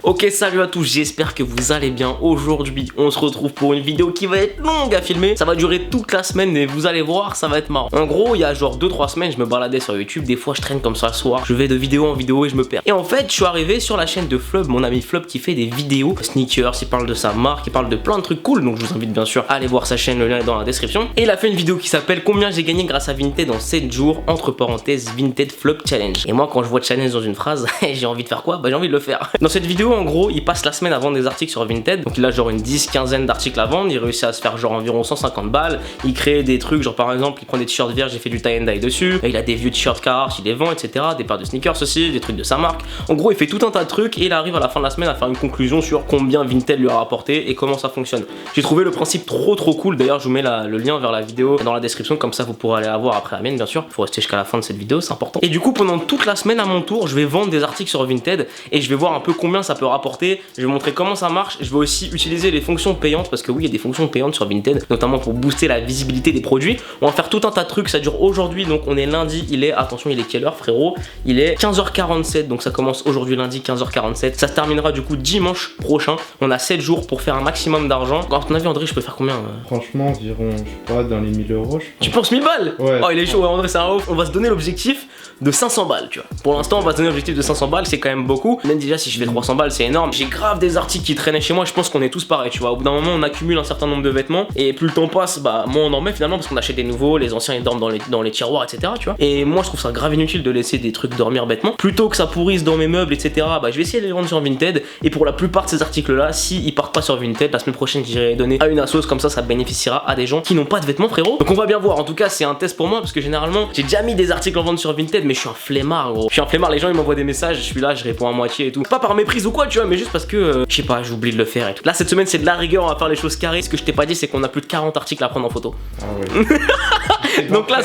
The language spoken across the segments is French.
Ok, salut à tous, j'espère que vous allez bien. Aujourd'hui, on se retrouve pour une vidéo qui va être longue à filmer. Ça va durer toute la semaine et vous allez voir, ça va être marrant. En gros, il y a genre 2-3 semaines, je me baladais sur YouTube. Des fois, je traîne comme ça le soir. Je vais de vidéo en vidéo et je me perds. Et en fait, je suis arrivé sur la chaîne de Flub, mon ami Flub qui fait des vidéos sneakers. Il parle de sa marque, il parle de plein de trucs cool. Donc, je vous invite bien sûr à aller voir sa chaîne, le lien est dans la description. Et il a fait une vidéo qui s'appelle Combien j'ai gagné grâce à Vinted en 7 jours, entre parenthèses, Vinted Flub Challenge. Et moi, quand je vois challenge dans une phrase, j'ai envie de faire quoi? Bah, j'ai envie de le faire. Dans cette vidéo, en gros, il passe la semaine à vendre des articles sur Vinted. Donc il a genre une 10-15aine d'articles à vendre. Il réussit à se faire genre environ 150 balles. Il crée des trucs, genre par exemple, il prend des t-shirts vierges, j'ai fait du tie and dye dessus. Et il a des vieux t-shirts Carhartt, il les vend, etc. Des paires de sneakers aussi, des trucs de sa marque. En gros, il fait tout un tas de trucs et il arrive à la fin de la semaine à faire une conclusion sur combien Vinted lui a rapporté et comment ça fonctionne. J'ai trouvé le principe trop cool. D'ailleurs, je vous mets le lien vers la vidéo dans la description, comme ça vous pourrez aller la voir après la mienne, bien sûr. Faut rester jusqu'à la fin de cette vidéo, c'est important. Et du coup, pendant toute la semaine à mon tour, je vais vendre des articles sur Vinted et je vais voir un peu combien ça peut rapporter. Je vais montrer comment ça marche. Je vais aussi utiliser les fonctions payantes parce que oui, il y a des fonctions payantes sur Vinted, notamment pour booster la visibilité des produits. On va faire tout un tas de trucs. Ça dure aujourd'hui, donc on est lundi. Attention, il est quelle heure, frérot? Il est 15h47, donc ça commence aujourd'hui lundi 15h47. Ça se terminera du coup dimanche prochain. On a 7 jours pour faire un maximum d'argent. À ton avis, André, je peux faire combien? Franchement, environ, je sais pas, dans les 1000 euros, je pense. Tu penses 1000 balles? Ouais. Oh, il est chaud, André, c'est un ouf. On va se donner l'objectif de 500 balles, tu vois. Pour l'instant, on va se donner l'objectif de 500 balles, c'est quand même beaucoup. Même déjà, si je fais 300 balles, c'est énorme. J'ai grave des articles qui traînaient chez moi. Je pense qu'on est tous pareils, tu vois. Au bout d'un moment, on accumule un certain nombre de vêtements et plus le temps passe, bah, moins on en met finalement parce qu'on achète des nouveaux. Les anciens, ils dorment dans les tiroirs, etc. Tu vois. Et moi, je trouve ça grave inutile de laisser des trucs dormir bêtement. Plutôt que ça pourrisse dans mes meubles, etc. Bah, je vais essayer de les vendre sur Vinted. Et pour la plupart de ces articles-là, si ils partent pas sur Vinted, la semaine prochaine, j'irai donner à une assos. Comme ça bénéficiera à des gens qui n'ont pas de vêtements, frérot. Donc on va bien voir. En tout cas, c'est un test pour moi parce que généralement, j'ai déjà mis des articles en vente sur Vinted, mais je suis un flemmard, gros. Je suis un flemmard. Les gens, ils m'envoient des messages. Je suis là, je réponds à moitié et tout. Pas par méprise ou quoi, tu vois, mais juste parce que, je sais pas, j'oublie de le faire et tout. Là, cette semaine, c'est de la rigueur. On va faire les choses carrées. Ce que je t'ai pas dit, c'est qu'on a plus de 40 articles à prendre en photo. Ah ouais. Donc là,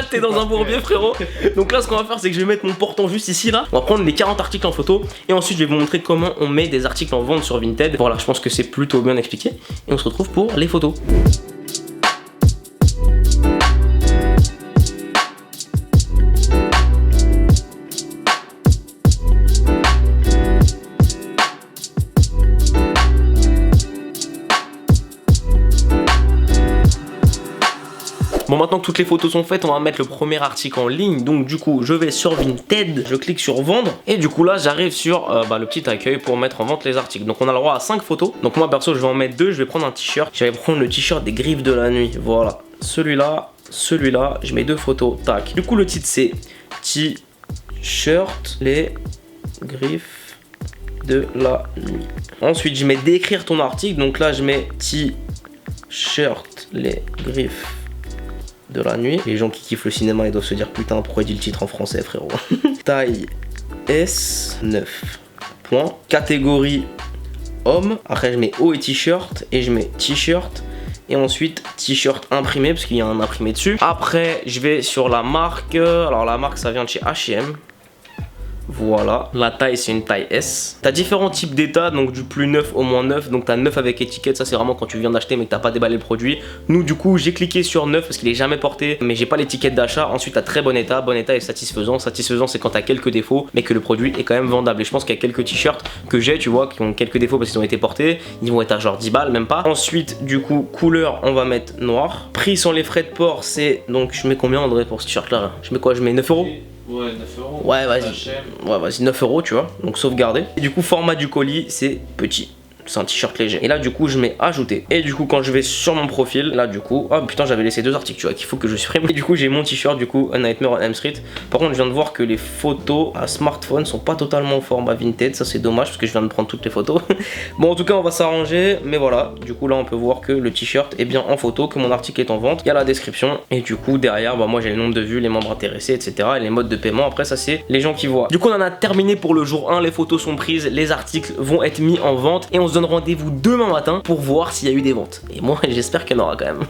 t'es dans un bourbier, frérot. Donc là, ce qu'on va faire, c'est que je vais mettre mon portant juste ici, là. On va prendre les 40 articles en photo et ensuite, je vais vous montrer comment on met des articles en vente sur Vinted. Voilà, je pense que c'est plutôt bien expliqué. Et on se retrouve pour les photos. Bon, maintenant que toutes les photos sont faites, on va mettre le premier article en ligne. Donc du coup, je vais sur Vinted, je clique sur vendre et du coup là, j'arrive sur le petit accueil pour mettre en vente les articles. Donc on a le droit à 5 photos. Donc moi perso, je vais en mettre 2. Je vais prendre un t-shirt. Je vais prendre le t-shirt des griffes de la nuit. Voilà, celui-là, je mets 2 photos. Tac. Du coup, le titre c'est t-shirt les griffes de la nuit. Ensuite, je mets décrire ton article. Donc là, je mets t-shirt les griffes de la nuit. Les gens qui kiffent le cinéma, ils doivent se dire putain, pourquoi il dit le titre en français, frérot? Taille S9. Point. Catégorie homme. Après, je mets haut et t-shirt et je mets t-shirt. Et ensuite, t-shirt imprimé parce qu'il y a un imprimé dessus. Après, je vais sur la marque. Alors, la marque, ça vient de chez H&M. Voilà, la taille c'est une taille S. T'as différents types d'états, donc du plus neuf au moins neuf. Donc t'as neuf avec étiquette, ça c'est vraiment quand tu viens d'acheter mais que t'as pas déballé le produit. Nous du coup j'ai cliqué sur neuf parce qu'il est jamais porté, mais j'ai pas l'étiquette d'achat. Ensuite t'as très bon état et satisfaisant. Satisfaisant c'est quand t'as quelques défauts mais que le produit est quand même vendable. Et je pense qu'il y a quelques t-shirts que j'ai, tu vois, qui ont quelques défauts parce qu'ils ont été portés. Ils vont être à genre 10 balles, même pas. Ensuite du coup couleur on va mettre noir. Prix sans les frais de port c'est, donc je mets combien André pour ce t-shirt là? Je mets quoi? Je mets 9 euros. Ouais, 9 euros. Ouais, vas-y. Ouais, vas-y, 9 euros, tu vois. Donc, sauvegarder. Et du coup, format du colis, c'est petit. C'est un t-shirt léger. Et là, du coup, je mets ajouter. Et du coup, quand je vais sur mon profil, là, du coup, oh putain, j'avais laissé 2 articles, tu vois, qu'il faut que je supprime. Et du coup, j'ai mon t-shirt, du coup, A Nightmare on Elm Street. Par contre, je viens de voir que les photos à smartphone sont pas totalement au format Vinted. Ça, c'est dommage parce que je viens de prendre toutes les photos. Bon, en tout cas, on va s'arranger. Mais voilà, du coup, là, on peut voir que le t-shirt est bien en photo, que mon article est en vente. Il y a la description. Et du coup, derrière, bah, moi, j'ai le nombre de vues, les membres intéressés, etc. Et les modes de paiement. Après, ça, c'est les gens qui voient. Du coup, on en a terminé pour le jour 1. Les photos sont prises. Les articles vont être mis en vente. Et on se donne rendez-vous demain matin pour voir s'il y a eu des ventes. Et moi, j'espère qu'il y en aura quand même.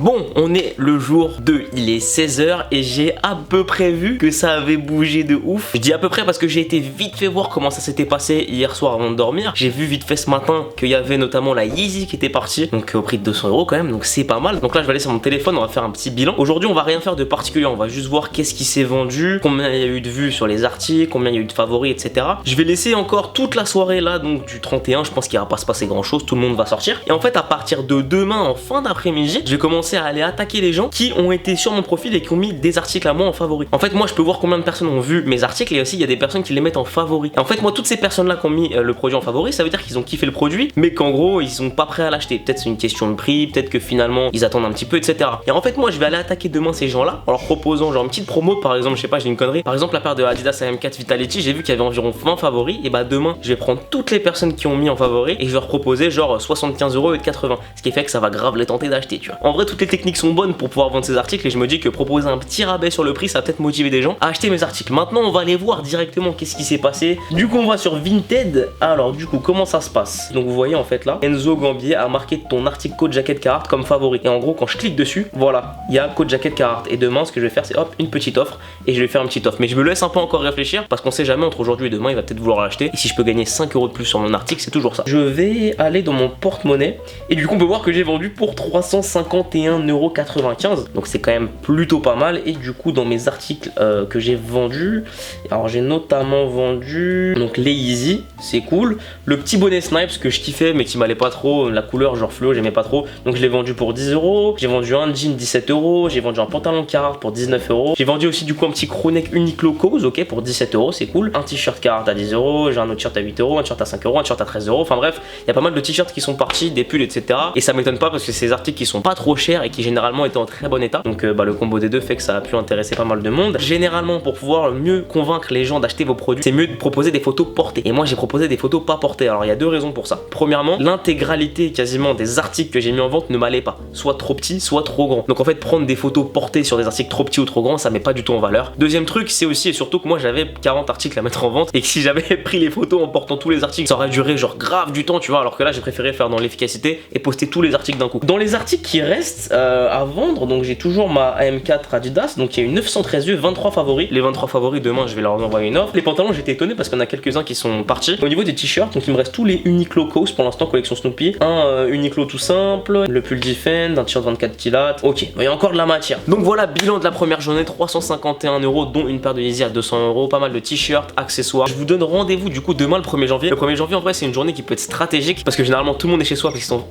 Bon, on est le jour 2, il est 16h et j'ai à peu près vu que ça avait bougé de ouf. Je dis à peu près parce que j'ai été vite fait voir comment ça s'était passé hier soir avant de dormir. J'ai vu vite fait ce matin qu'il y avait notamment la Yeezy qui était partie, donc au prix de 200 € quand même, donc c'est pas mal. Donc là je vais aller sur mon téléphone, on va faire un petit bilan. Aujourd'hui on va rien faire de particulier, on va juste voir qu'est-ce qui s'est vendu, combien il y a eu de vues sur les articles, combien il y a eu de favoris, etc. Je vais laisser encore toute la soirée là, donc du 31, je pense qu'il va pas se passer grand chose, tout le monde va sortir. Et en fait à partir de demain en fin d'après-midi, je vais commencer à aller attaquer les gens qui ont été sur mon profil et qui ont mis des articles à moi en favori. En fait moi je peux voir combien de personnes ont vu mes articles et aussi il y a des personnes qui les mettent en favori. Et en fait moi toutes ces personnes là qui ont mis le produit en favori, ça veut dire qu'ils ont kiffé le produit mais qu'en gros ils sont pas prêts à l'acheter. Peut-être c'est une question de prix, peut-être que finalement ils attendent un petit peu, etc. Et en fait moi je vais aller attaquer demain ces gens là en leur proposant genre une petite promo, par exemple je sais pas, j'ai une connerie, par exemple la paire de Adidas AM4 Vitality, j'ai vu qu'il y avait environ 20 favoris, et bah demain je vais prendre toutes les personnes qui ont mis en favori et je vais leur proposer genre 75 € au lieu de 80, ce qui fait que ça va grave les tenter d'acheter, tu vois. En vrai toutes les techniques sont bonnes pour pouvoir vendre ces articles et je me dis que proposer un petit rabais sur le prix ça va peut-être motiver des gens à acheter mes articles. Maintenant on va aller voir directement qu'est-ce qui s'est passé. Du coup on va sur Vinted. Alors du coup comment ça se passe? Donc vous voyez en fait là Enzo Gambier a marqué ton article Code Jacket Carhartt comme favori et en gros quand je clique dessus voilà il y a Code Jacket Carhartt et demain ce que je vais faire c'est hop une petite offre et je vais faire une petite offre, mais je me laisse un peu encore réfléchir parce qu'on sait jamais entre aujourd'hui et demain il va peut-être vouloir l'acheter et si je peux gagner 5 € de plus sur mon article c'est toujours ça. Je vais aller dans mon porte-monnaie et du coup on peut voir que j'ai vendu pour 351,95 €, donc c'est quand même plutôt pas mal. Et du coup dans mes articles que j'ai vendus, alors j'ai notamment vendu donc les Yeezy, c'est cool, le petit bonnet Snipes que je kiffais mais qui m'allait pas trop, la couleur genre fluo j'aimais pas trop, donc je l'ai vendu pour 10 €. J'ai vendu un jean 17 €, j'ai vendu un pantalon Carhartt pour 19 €, j'ai vendu aussi du coup un petit crewneck Uniqlo Cause, ok, pour 17 €, c'est cool, un t-shirt Carhartt à 10 €, j'ai un autre t-shirt à 8 €, un t-shirt à 5 €, un t-shirt à 13 €, enfin bref il y a pas mal de t-shirts qui sont partis, des pulls etc. Et ça m'étonne pas parce que c'est des articles qui sont pas trop chers et qui généralement étaient en très bon état, donc le combo des deux fait que ça a pu intéresser pas mal de monde. Généralement pour pouvoir mieux convaincre les gens d'acheter vos produits c'est mieux de proposer des photos portées, et moi j'ai proposé des photos pas portées. Alors il y a deux raisons pour ça. Premièrement, l'intégralité quasiment des articles que j'ai mis en vente ne m'allait pas, soit trop petit soit trop grand, donc en fait prendre des photos portées sur des articles trop petits ou trop grands ça met pas du tout en valeur. Deuxième truc c'est aussi et surtout que moi j'avais 40 articles à mettre en vente et que si j'avais pris les photos en portant tous les articles ça aurait duré genre grave du temps, tu vois, alors que là j'ai préféré faire dans l'efficacité et poster tous les articles d'un coup. Dans les articles qui restent à vendre, donc j'ai toujours ma AM4 Adidas, donc il y a eu 913 vues, 23 favoris. Les 23 favoris demain je vais leur envoyer une offre. Les pantalons j'étais étonné parce qu'il y en a quelques-uns qui sont partis. Au niveau des t-shirts, donc il me reste tous les Uniqlo Cause pour l'instant collection Snoopy, un Uniqlo tout simple, le pull Defend, un t-shirt 24 kilats, ok, il y a encore de la matière. Donc voilà, bilan de la première journée, 351 € dont une paire de Yeezy à 200 €, pas mal de t-shirts, accessoires. Je vous donne rendez-vous du coup demain le 1er janvier. Le 1er janvier en vrai c'est une journée qui peut être stratégique parce que généralement tout le monde est chez soi parce qu'ils sont...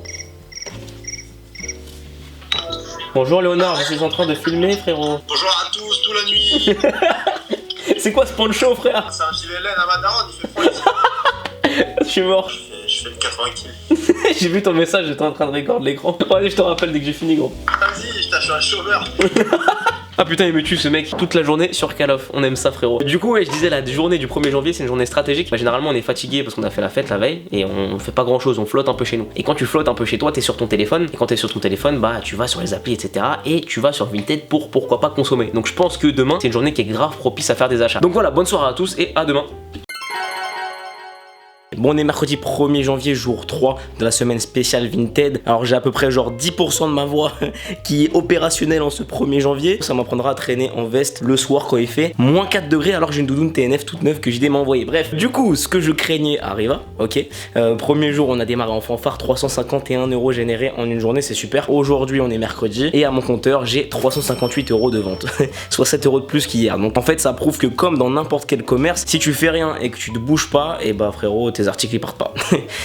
Bonjour Léonard, je suis en train de filmer frérot. Bonjour à tous, toute la nuit. C'est quoi ce poncho frère? C'est un gilet laine à ma daronne, il fait froid ici. Je suis mort. Je fais le 80 kills. J'ai vu ton message, j'étais en train de recorder l'écran. Allez, je te rappelle dès que j'ai fini gros. Vas-y, je suis un chômeur. Ah putain il me tue ce mec toute la journée sur Call of, on aime ça frérot. Du coup ouais je disais la journée du 1er janvier c'est une journée stratégique. Généralement on est fatigué parce qu'on a fait la fête la veille et on fait pas grand chose, on flotte un peu chez nous. Et quand tu flottes un peu chez toi t'es sur ton téléphone, et quand t'es sur ton téléphone bah tu vas sur les applis etc. et tu vas sur Vinted pour pourquoi pas consommer. Donc je pense que demain c'est une journée qui est grave propice à faire des achats. Donc voilà, bonne soirée à tous et à demain. Bon on est mercredi 1er janvier, jour 3 de la semaine spéciale Vinted. Alors j'ai à peu près genre 10% de ma voix qui est opérationnelle en ce 1er janvier. Ça m'apprendra à traîner en veste le soir quand il fait moins 4 degrés alors que j'ai une doudoune TNF toute neuve que JD m'a envoyée. Bref, du coup ce que je craignais arriva, ok. Premier jour on a démarré en fanfare, 351 € générés en une journée, c'est super. Aujourd'hui on est mercredi et à mon compteur j'ai 358 € de vente, soit 7 € de plus qu'hier. Donc en fait ça prouve que comme dans n'importe quel commerce, si tu fais rien et que tu te bouges pas, et bah frérot tes articles ils partent pas.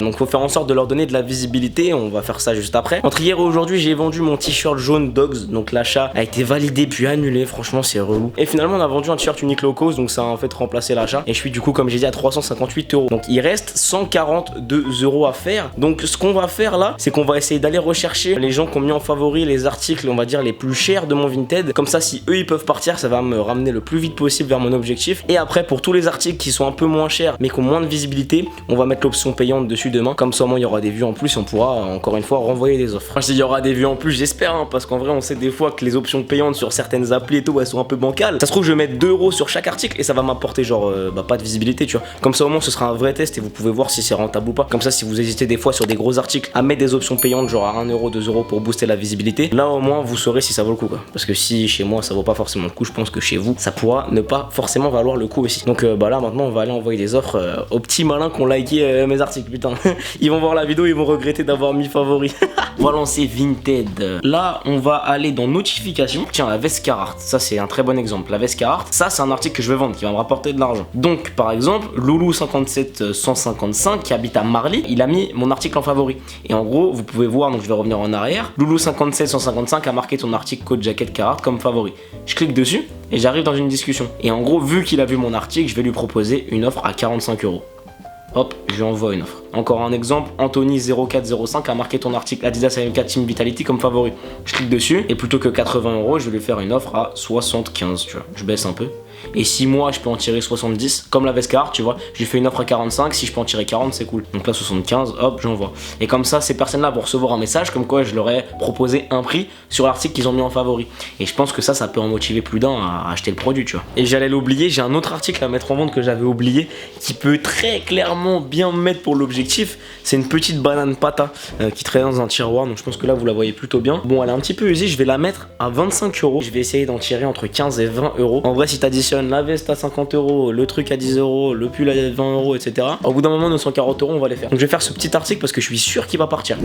Donc faut faire en sorte de leur donner de la visibilité, on va faire ça juste après. Entre hier et aujourd'hui j'ai vendu mon t-shirt jaune Dogs, donc l'achat a été validé puis annulé, franchement c'est relou. Et finalement on a vendu un t-shirt Uniqlo Cause, donc ça a en fait remplacé l'achat et je suis du coup comme j'ai dit à 358 €. Donc il reste 142 € à faire. Donc ce qu'on va faire là c'est qu'on va essayer d'aller rechercher les gens qui ont mis en favori les articles on va dire les plus chers de mon Vinted, comme ça si eux ils peuvent partir ça va me ramener le plus vite possible vers mon objectif. Et après pour tous les articles qui sont un peu moins chers mais qui ont moins de visibilité, On va mettre l'option payante dessus demain. Comme ça, au moins, il y aura des vues en plus. On pourra encore une fois renvoyer des offres. Enfin, je dis, il y aura des vues en plus, j'espère, hein, parce qu'en vrai, on sait des fois que les options payantes sur certaines applis et tout, elles sont un peu bancales. Ça se trouve, je vais mettre 2 € sur chaque article et ça va m'apporter genre pas de visibilité, tu vois. Comme ça, au moins, ce sera un vrai test et vous pouvez voir si c'est rentable ou pas. Comme ça, si vous hésitez des fois sur des gros articles à mettre des options payantes, genre à 1 €, 2 € pour booster la visibilité, là au moins vous saurez si ça vaut le coup, quoi. Parce que si chez moi ça vaut pas forcément le coup, je pense que chez vous ça pourra ne pas forcément valoir le coup aussi. Donc bah là maintenant on va aller envoyer des offres aux petits malins qui ont liké mes articles, putain. Ils vont voir la vidéo, ils vont regretter d'avoir mis favori. On va lancer Vinted. Là on va aller dans notification. Tiens, la veste Carhartt, ça c'est un très bon exemple. La veste Carhartt, ça c'est un article que je vais vendre qui va me rapporter de l'argent. Donc par exemple Loulou 57 155 qui habite à Marly, il a mis mon article en favori. Et en gros vous pouvez voir, donc je vais revenir en arrière, Loulou 57 155 a marqué ton article Code Jacket Carhartt comme favori. Je clique dessus et j'arrive dans une discussion. Et en gros, vu qu'il a vu mon article, je vais lui proposer une offre à 45 €. Hop, je lui envoie une offre. Encore un exemple, Anthony 0405 a marqué ton article Adidas AMK Team Vitality comme favori. Je clique dessus et plutôt que 80 €, je vais lui faire une offre à 75, tu vois. Je baisse un peu. Et si moi je peux en tirer 70, comme la veste Carhartt, tu vois, je lui fais une offre à 45, si je peux en tirer 40, c'est cool. Donc là 75, hop, j'envoie. Et comme ça, ces personnes-là vont recevoir un message comme quoi je leur ai proposé un prix sur l'article qu'ils ont mis en favori. Et je pense que ça peut en motiver plus d'un à acheter le produit, tu vois. Et j'allais l'oublier, j'ai un autre article à mettre en vente que j'avais oublié, qui peut très clairement bien me mettre pour l'objectif. C'est une petite banane pata qui traîne dans un tiroir, donc je pense que là vous la voyez plutôt bien. Bon, elle est un petit peu usée, je vais la mettre à 25 €. Je vais essayer d'en tirer entre 15 et 20 €. En vrai, si t'additionnes la veste à 50 €, le truc à 10 €, le pull à 20 €, etc. Au bout d'un moment, 940 €, on va les faire. Donc je vais faire ce petit article parce que je suis sûr qu'il va partir.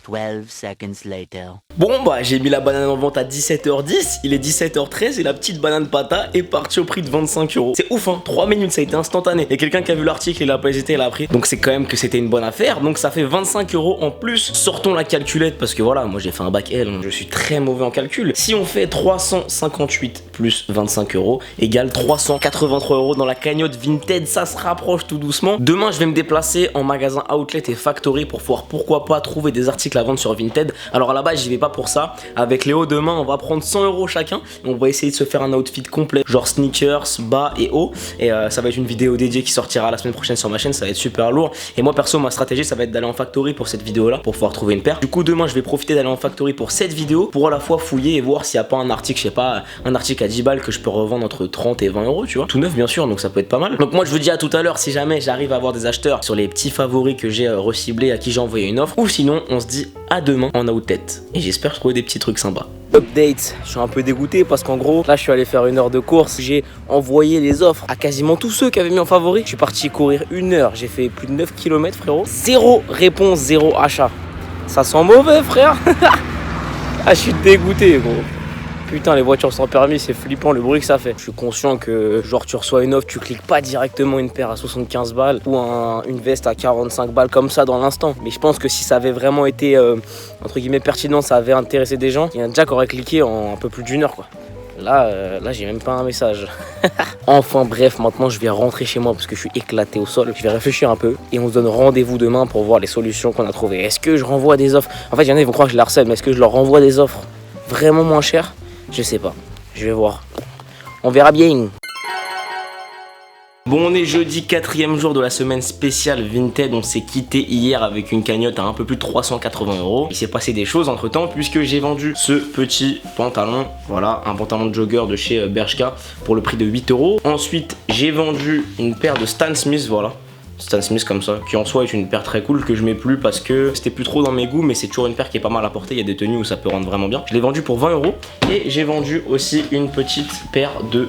12 seconds later. Bon bah j'ai mis la banane en vente à 17h10, il est 17h13 et la petite banane pata est partie au prix de 25 €. C'est ouf hein, 3 minutes, ça a été instantané. Et quelqu'un qui a vu l'article, il a pas hésité, il a pris. Donc c'est quand même que c'était une bonne affaire, donc ça fait 25 € en plus. Sortons la calculette parce que voilà, moi j'ai fait un bac L, je suis très mauvais en calcul. Si on fait 358 plus 25 € égale 383 € dans la cagnotte Vinted, ça se rapproche tout doucement. Demain je vais me déplacer en magasin Outlet et Factory pour pouvoir pourquoi pas trouver des articles à vendre sur Vinted. Alors à la base j'y vais pas pour ça. Avec Léo demain on va prendre 100 € chacun et on va essayer de se faire un outfit complet, genre sneakers, bas et haut. Et ça va être une vidéo dédiée qui sortira la semaine prochaine sur ma chaîne, ça va être super lourd. Et moi perso ma stratégie ça va être d'aller en Factory pour cette vidéo là, pour pouvoir trouver une paire. Du coup demain je vais profiter d'aller en Factory pour cette vidéo, pour à la fois fouiller et voir s'il n'y a pas un article, je sais pas, un article à 10 balles que je peux revendre entre 30 et 20 €, tu vois. Tout neuf bien sûr, donc ça peut être pas mal. Donc moi je vous dis à tout à l'heure si jamais j'arrive à avoir des acheteurs sur les petits favoris que j'ai reciblés, à qui j'ai envoyé une offre. Ou sinon on se dit à demain en outlet. Et j'espère trouver des petits trucs sympas. Update, je suis un peu dégoûté parce qu'en gros là je suis allé faire une heure de course, j'ai envoyé les offres à quasiment tous ceux qui avaient mis en favori. Je suis parti courir 1 heure, j'ai fait plus de 9 km frérot, 0 réponse, 0 achat. Ça sent mauvais frère. Ah je suis dégoûté gros. Putain, les voitures sans permis, c'est flippant le bruit que ça fait. Je suis conscient que, genre, tu reçois une offre, tu cliques pas directement une paire à 75 balles ou une veste à 45 balles comme ça dans l'instant. Mais je pense que si ça avait vraiment été, entre guillemets, pertinent, ça avait intéressé des gens, il y en a déjà qui auraient cliqué en un peu plus d'1 heure, quoi. Là j'ai même pas un message. Enfin bref, maintenant je vais rentrer chez moi parce que je suis éclaté au sol. Je vais réfléchir un peu et on se donne rendez-vous demain pour voir les solutions qu'on a trouvées. Est-ce que je renvoie des offres? En fait, il y en a qui vont croire que je les harcèle, mais est-ce que je leur renvoie des offres vraiment moins chères? Je sais pas, je vais voir. On verra bien. Bon, on est jeudi, 4e jour de la semaine spéciale Vinted. On s'est quitté hier avec une cagnotte à un peu plus de 380 €. Il s'est passé des choses entre temps puisque j'ai vendu ce petit pantalon. Voilà, un pantalon de jogger de chez Bershka pour le prix de 8 €. Ensuite, j'ai vendu une paire de Stan Smith, voilà. Stan Smith comme ça, qui en soi est une paire très cool que je mets plus parce que c'était plus trop dans mes goûts, mais c'est toujours une paire qui est pas mal à porter. Il y a des tenues où ça peut rendre vraiment bien. Je l'ai vendu pour 20 € et j'ai vendu aussi une petite paire de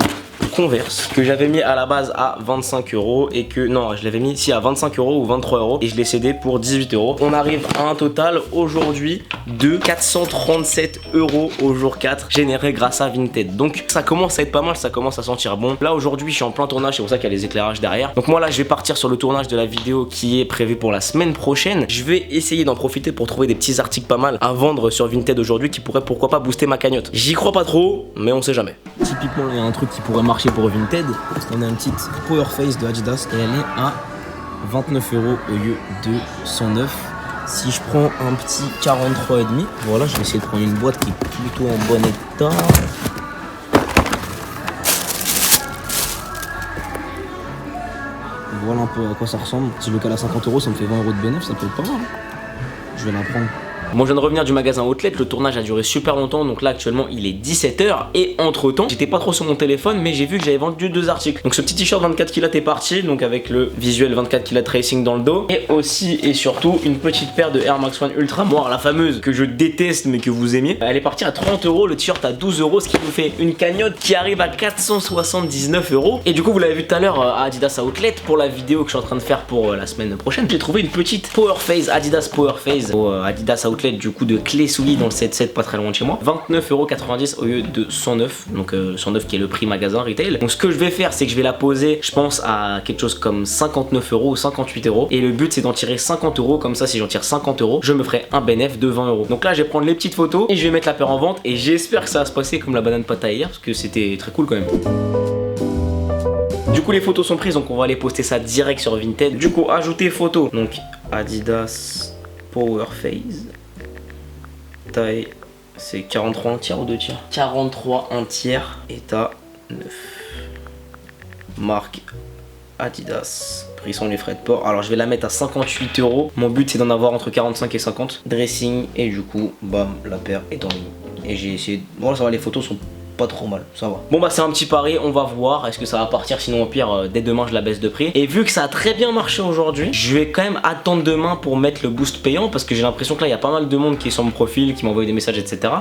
Converse que j'avais mis à la base à 25 € et que non, je l'avais mis ici à 25 € ou 23 € et je l'ai cédé pour 18 €. On arrive à un total aujourd'hui de 437 € au jour 4 généré grâce à Vinted. Donc ça commence à être pas mal, ça commence à sentir bon. Là aujourd'hui je suis en plein tournage, c'est pour ça qu'il y a les éclairages derrière. Donc moi là je vais partir sur le tournage de la vidéo qui est prévue pour la semaine prochaine. Je vais essayer d'en profiter pour trouver des petits articles pas mal à vendre sur Vinted aujourd'hui qui pourraient pourquoi pas booster ma cagnotte. J'y crois pas trop, mais on sait jamais. Typiquement il y a un truc qui pourrait marcher pour Vinted. On a une petite Power Face de Adidas et elle est à 29 € au lieu de 109. Si je prends un petit 43,5, voilà, je vais essayer de prendre une boîte qui est plutôt en bon état. voilà un peu à quoi ça ressemble. Si je le cale à 50 €, ça me fait 20 € de bénéfice, ça peut être pas mal. Je vais la prendre. Moi je viens de revenir du magasin Outlet, le tournage a duré super longtemps, donc là actuellement il est 17h et entre temps j'étais pas trop sur mon téléphone mais j'ai vu que j'avais vendu 2 articles. Donc ce petit t-shirt 24 kg est parti, donc avec le visuel 24 kg Racing dans le dos et aussi et surtout une petite paire de Air Max One Ultra Noir, la fameuse que je déteste mais que vous aimez. Elle est partie à 30 €, le t-shirt à 12 €, ce qui nous fait une cagnotte qui arrive à 479 €. Et du coup vous l'avez vu tout à l'heure à Adidas Outlet pour la vidéo que je suis en train de faire pour la semaine prochaine. J'ai trouvé une petite Power Phase, Adidas Power Phase au Adidas Outlet du coup de Clé Souilly dans le 7-7 pas très loin de chez moi. 29,90 € au lieu de 109, donc 109 qui est le prix magasin retail. Donc ce que je vais faire c'est que je vais la poser je pense à quelque chose comme 59 € ou 58 € et le but c'est d'en tirer 50 €, comme ça si j'en tire 50 € je me ferai un bénéfice de 20 €. Donc là je vais prendre les petites photos et je vais mettre la paire en vente et j'espère que ça va se passer comme la banane pâte à hier parce que c'était très cool quand même. Du coup les photos sont prises donc on va aller poster ça direct sur Vinted. Du coup ajouter photo, donc Adidas Power Phase, taille c'est 43 1 tiers ou 2 tiers, 43 1 tiers et t'as 9, marque Adidas, prix sont les frais de port. Alors je vais la mettre à 58 €, mon but c'est d'en avoir entre 45 et 50, dressing et du coup bam la paire est en ligne et j'ai essayé, bon ça va, les photos sont pas trop mal, ça va. Bon bah c'est un petit pari, on va voir est-ce que ça va partir, sinon au pire dès demain je la baisse de prix. Et vu que ça a très bien marché aujourd'hui, je vais quand même attendre demain pour mettre le boost payant parce que j'ai l'impression que là il y a pas mal de monde qui est sur mon profil, qui m'envoie des messages etc.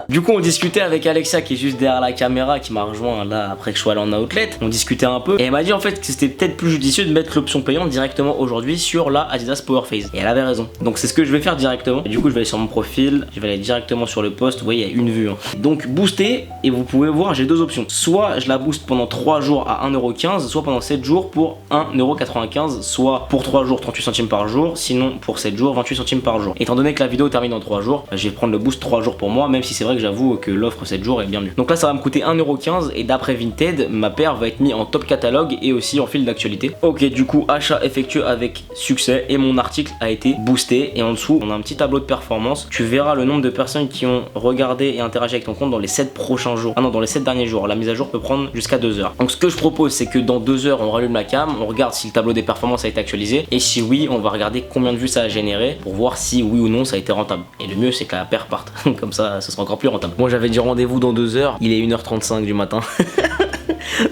Du coup on discutait avec Alexia qui est juste derrière la caméra, qui m'a rejoint là après que je sois allé en outlet. On discutait un peu et elle m'a dit en fait que c'était peut-être plus judicieux de mettre l'option payante directement aujourd'hui sur la Adidas Power Phase. Et elle avait raison. Donc c'est ce que je vais faire directement. Et du coup je vais aller sur mon profil, je vais aller directement sur le post, vous voyez il y a une vue. Donc booster. Et vous pouvez voir, j'ai deux options. Soit je la booste pendant 3 jours à 1,15 €, soit pendant 7 jours pour 1,95 €, soit pour 3 jours 38 centimes par jour, sinon pour 7 jours 28 centimes par jour. Étant donné que la vidéo termine dans 3 jours, je vais prendre le boost 3 jours pour moi, même si c'est vrai que j'avoue que l'offre 7 jours est bien mieux. Donc là ça va me coûter 1,15 € et d'après Vinted, ma paire va être mise en top catalogue et aussi en fil d'actualité. Ok, du coup achat effectué avec succès et mon article a été boosté. Et en dessous on a un petit tableau de performance. Tu verras le nombre de personnes qui ont regardé et interagi avec ton compte dans les 7 prochains jours. Ah non, dans les 7 derniers jours. La mise à jour peut prendre jusqu'à 2 heures. Donc ce que je propose c'est que dans 2 heures on rallume la cam, on regarde si le tableau des performances a été actualisé et si oui on va regarder combien de vues ça a généré pour voir si oui ou non ça a été rentable. Et le mieux c'est que la paire parte. Comme ça ce sera encore plus rentable. Moi j'avais dit rendez-vous dans 2 heures, il est 1h35 du matin.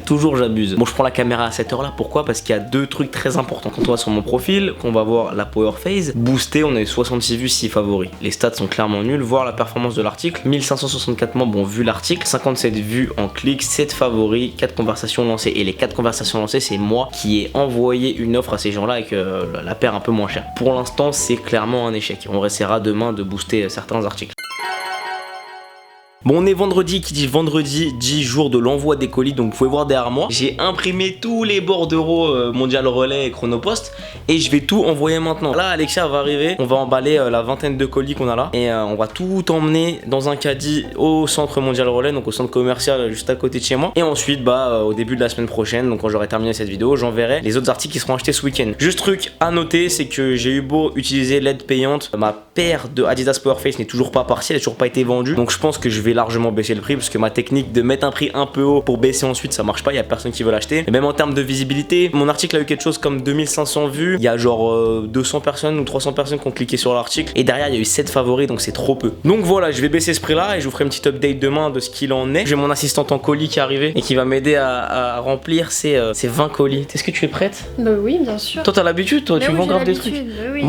Toujours j'abuse. Bon je prends la caméra à cette heure là, pourquoi? Parce qu'il y a deux trucs très importants. Quand on va sur mon profil, qu'on va voir la Power Phase boostée, on a eu 66 vues, 6 favoris. Les stats sont clairement nuls, voir la performance de l'article, 1564 membres ont vu l'article, 57 vues en clic, 7 favoris, 4 conversations lancées. Et les 4 conversations lancées c'est moi qui ai envoyé une offre à ces gens là avec la paire un peu moins chère. Pour l'instant c'est clairement un échec. On essaiera demain de booster certains articles. Bon on est vendredi, qui dit vendredi dit jour de l'envoi des colis, donc vous pouvez voir derrière moi j'ai imprimé tous les bordereaux Mondial Relais et Chronopost et je vais tout envoyer maintenant. Là Alexia va arriver, on va emballer la vingtaine de colis qu'on a là et on va tout emmener dans un caddie au centre Mondial Relais, donc au centre commercial juste à côté de chez moi. Et ensuite au début de la semaine prochaine, donc quand j'aurai terminé cette vidéo, j'enverrai les autres articles qui seront achetés ce week-end. Juste truc à noter, c'est que j'ai eu beau utiliser l'aide payante, ma paire de Adidas Power Phase n'est toujours pas partie, elle n'a toujours pas été vendue, donc je pense que je vais largement baisser le prix parce que ma technique de mettre un prix un peu haut pour baisser ensuite ça marche pas, il y a personne qui veut l'acheter. Et même en termes de visibilité, mon article a eu quelque chose comme 2500 vues, il y a genre 200 personnes ou 300 personnes qui ont cliqué sur l'article et derrière il y a eu 7 favoris, donc c'est trop peu. Donc voilà, je vais baisser ce prix là et je vous ferai une petite update demain de ce qu'il en est. J'ai mon assistante en colis qui est arrivée et qui va m'aider à remplir ces 20 colis. Est-ce que tu es prête? Bah oui, bien sûr. Toi t'as l'habitude, toi, Mais tu oui, vends j'ai grave des trucs. l'habitude. Oui,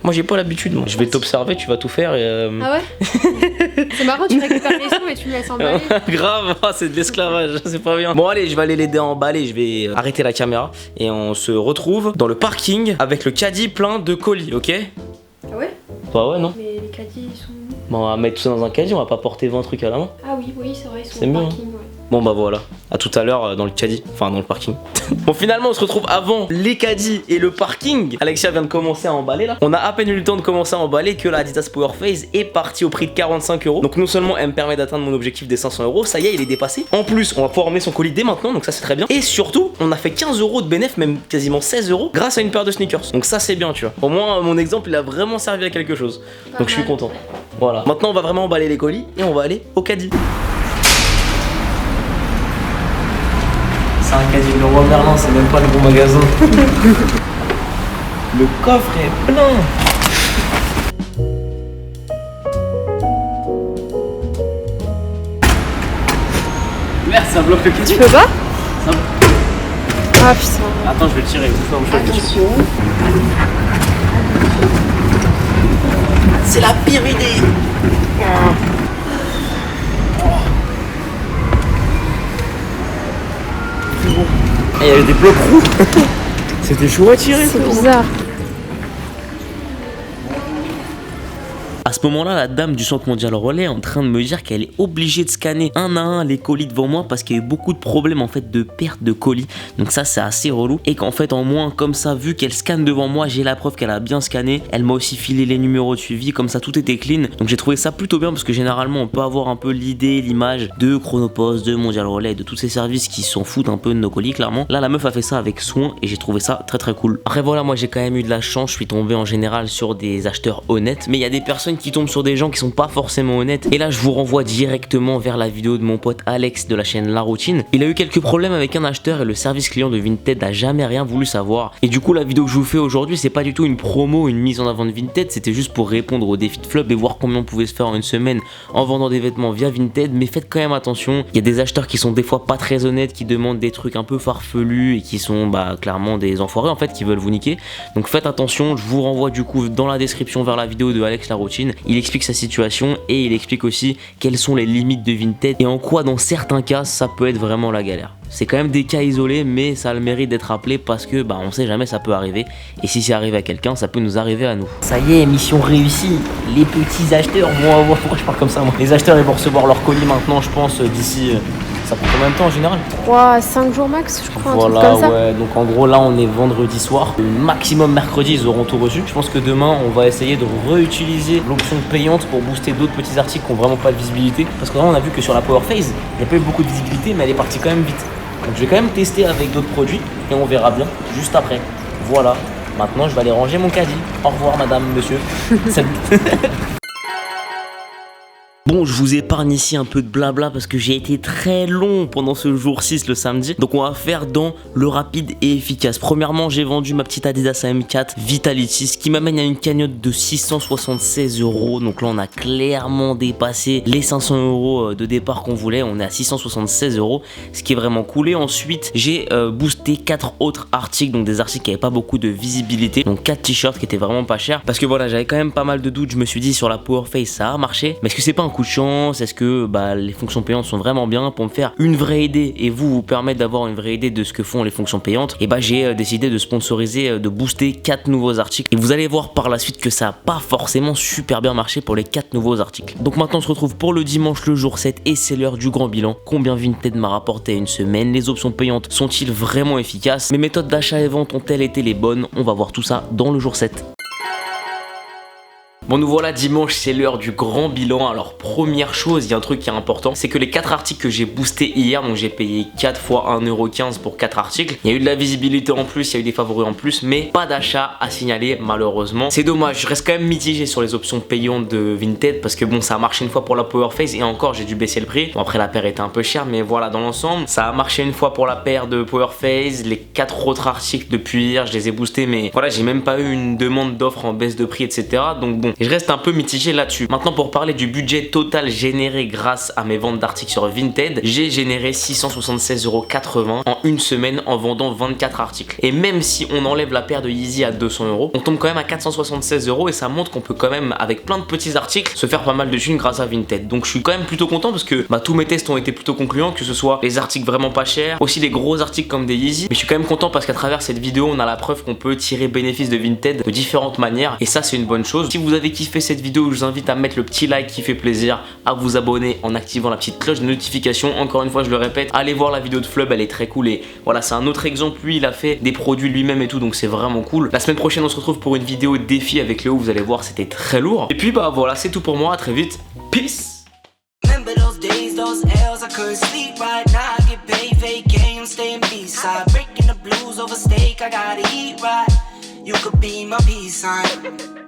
Moi j'ai pas l'habitude, moi je vais t'observer, tu vas tout faire et Ah ouais? C'est marrant, tu récupères les sons et tu me laisses emballer. Grave, c'est de l'esclavage, c'est pas bien. Bon allez, je vais aller l'aider à emballer, je vais arrêter la caméra et on se retrouve dans le parking avec le caddie plein de colis, ok? Ah ouais? Bah ouais non. Mais les caddies ils sont... Bon, on va mettre tout ça dans un caddie, on va pas porter 20 trucs à la main. Ah oui, c'est vrai, ils sont C'est au mieux, parking, ouais. Bon bah voilà, à tout à l'heure dans le caddie, enfin dans le parking. Bon finalement on se retrouve avant les caddies et le parking. Alexia vient de commencer à emballer là. On a à peine eu le temps de commencer à emballer que la Adidas Power Phase est partie au prix de 45 €. Donc non seulement elle me permet d'atteindre mon objectif des 500 €, ça y est il est dépassé. En plus on va pouvoir emmener son colis dès maintenant, donc ça c'est très bien. Et surtout on a fait 15 € de bénéfice, même quasiment 16 € grâce à une paire de sneakers. Donc ça c'est bien tu vois. Au moins mon exemple il a vraiment servi à quelque chose. Donc je suis content. Voilà. Maintenant on va vraiment emballer les colis et on va aller au caddie. C'est un caddie de Leroy Merlin, c'est même pas le bon magasin. Le coffre est plein. Merde, ça bloque le caddie. Tu peux pas? Ça... Ah putain. Attends, je vais le tirer. Attention. C'est la pire idée. Il y avait des blocs roux. C'était chaud à tirer. C'est bizarre. À ce moment-là, la dame du centre mondial relais est en train de me dire qu'elle est obligée de scanner un à un les colis devant moi parce qu'il y a eu beaucoup de problèmes en fait de perte de colis. Donc ça c'est assez relou et qu'en fait en moins comme ça, vu qu'elle scanne devant moi, j'ai la preuve qu'elle a bien scanné. Elle m'a aussi filé les numéros de suivi, comme ça tout était clean. Donc j'ai trouvé ça plutôt bien parce que généralement on peut avoir un peu l'idée, l'image de Chronopost, de Mondial Relais, de tous ces services qui s'en foutent un peu de nos colis clairement. Là la meuf a fait ça avec soin et j'ai trouvé ça très très cool. Après voilà, moi j'ai quand même eu de la chance, je suis tombé en général sur des acheteurs honnêtes, mais il y a des personnes qui tombent sur des gens qui sont pas forcément honnêtes. Et là je vous renvoie directement vers la vidéo de mon pote Alex de la chaîne La Routine. Il a eu quelques problèmes avec un acheteur et le service client de Vinted n'a jamais rien voulu savoir. Et du coup la vidéo que je vous fais aujourd'hui, c'est pas du tout une promo, une mise en avant de Vinted, c'était juste pour répondre au défi de flop et voir combien on pouvait se faire en une semaine en vendant des vêtements via Vinted. Mais faites quand même attention, il y a des acheteurs qui sont des fois pas très honnêtes, qui demandent des trucs un peu farfelus et qui sont clairement des enfoirés en fait, qui veulent vous niquer. Donc faites attention, je vous renvoie du coup dans la description vers la vidéo de Alex La Routine. Il explique sa situation et il explique aussi quelles sont les limites de Vinted et en quoi dans certains cas ça peut être vraiment la galère. C'est quand même des cas isolés, mais ça a le mérite d'être rappelé parce que on sait jamais, ça peut arriver. Et si c'est arrivé à quelqu'un, ça peut nous arriver à nous. Ça y est, mission réussie. Les petits acheteurs vont avoir... Pourquoi je parle comme ça moi? Les acheteurs ils vont recevoir leur colis maintenant, je pense, d'ici... Ça prend combien de temps en général? 3 à 5 jours max, je crois, voilà, un truc comme ça. Ouais, donc en gros là on est vendredi soir. Le maximum mercredi ils auront tout reçu. Je pense que demain on va essayer de réutiliser l'option payante pour booster d'autres petits articles qui n'ont vraiment pas de visibilité. Parce que là on a vu que sur la Power Phase, il n'y a pas eu beaucoup de visibilité, mais elle est partie quand même vite. Donc je vais quand même tester avec d'autres produits et on verra bien juste après. Voilà, maintenant je vais aller ranger mon caddie. Au revoir madame, monsieur. Salut. Bon, je vous épargne ici un peu de blabla parce que j'ai été très long pendant ce jour 6 le samedi. Donc on va faire dans le rapide et efficace. Premièrement, j'ai vendu ma petite Adidas AM4 Vitality, ce qui m'amène à une cagnotte de 676 €. Donc là on a clairement dépassé les 500 € de départ qu'on voulait. On est à 676 €, ce qui est vraiment cool. Et ensuite j'ai boosté 4 autres articles, donc des articles qui n'avaient pas beaucoup de visibilité. Donc 4 t-shirts qui étaient vraiment pas chers. Parce que voilà, j'avais quand même pas mal de doutes. Je me suis dit sur la Power Phase ça a marché, mais est-ce que c'est pas un coup de chance? Est-ce que les fonctions payantes sont vraiment bien? Pour me faire une vraie idée et vous permettre d'avoir une vraie idée de ce que font les fonctions payantes, et j'ai décidé de sponsoriser, de booster 4 nouveaux articles. Et vous allez voir par la suite que ça n'a pas forcément super bien marché pour les 4 nouveaux articles. Donc maintenant on se retrouve pour le dimanche, le jour 7, et c'est l'heure du grand bilan. Combien Vinted m'a rapporté une semaine? Les options payantes sont-ils vraiment efficaces? Mes méthodes d'achat et vente ont-elles été les bonnes? On va voir tout ça dans le jour 7. Bon, nous voilà dimanche, c'est l'heure du grand bilan. Alors première chose, il y a un truc qui est important, c'est que les 4 articles que j'ai boostés hier, donc j'ai payé 4 fois 1,15 € pour 4 articles. Il y a eu de la visibilité en plus, il y a eu des favoris en plus, mais pas d'achat à signaler malheureusement. C'est dommage, je reste quand même mitigé sur les options payantes de Vinted parce que bon, ça a marché une fois pour la Power Phase et encore j'ai dû baisser le prix. Bon, après la paire était un peu chère, mais voilà, dans l'ensemble ça a marché une fois pour la paire de Power Phase. Les 4 autres articles depuis hier, je les ai boostés, mais voilà, j'ai même pas eu une demande d'offre en baisse de prix, etc. Donc bon, je reste un peu mitigé là-dessus. Maintenant, pour parler du budget total généré grâce à mes ventes d'articles sur Vinted, j'ai généré 676,80 € en une semaine en vendant 24 articles. Et même si on enlève la paire de Yeezy à 200 €, on tombe quand même à 476 € et ça montre qu'on peut quand même, avec plein de petits articles, se faire pas mal de thunes grâce à Vinted. Donc je suis quand même plutôt content parce que tous mes tests ont été plutôt concluants, que ce soit les articles vraiment pas chers, aussi les gros articles comme des Yeezy. Mais je suis quand même content parce qu'à travers cette vidéo, on a la preuve qu'on peut tirer bénéfice de Vinted de différentes manières et ça c'est une bonne chose. Si vous avez kiffé cette vidéo, je vous invite à mettre le petit like qui fait plaisir, à vous abonner en activant la petite cloche de notification. Encore une fois, je le répète, allez voir la vidéo de Flub, elle est très cool et voilà, c'est un autre exemple. Lui, il a fait des produits lui-même et tout, donc c'est vraiment cool. La semaine prochaine, on se retrouve pour une vidéo défi avec Léo, vous allez voir, c'était très lourd. Et puis voilà, c'est tout pour moi, à très vite, peace. Remember those days, those L's, I couldn't sleep right now. I get paid, fake games, staying B-side, breaking the blues over steak. I gotta eat right. You could be my peace sign.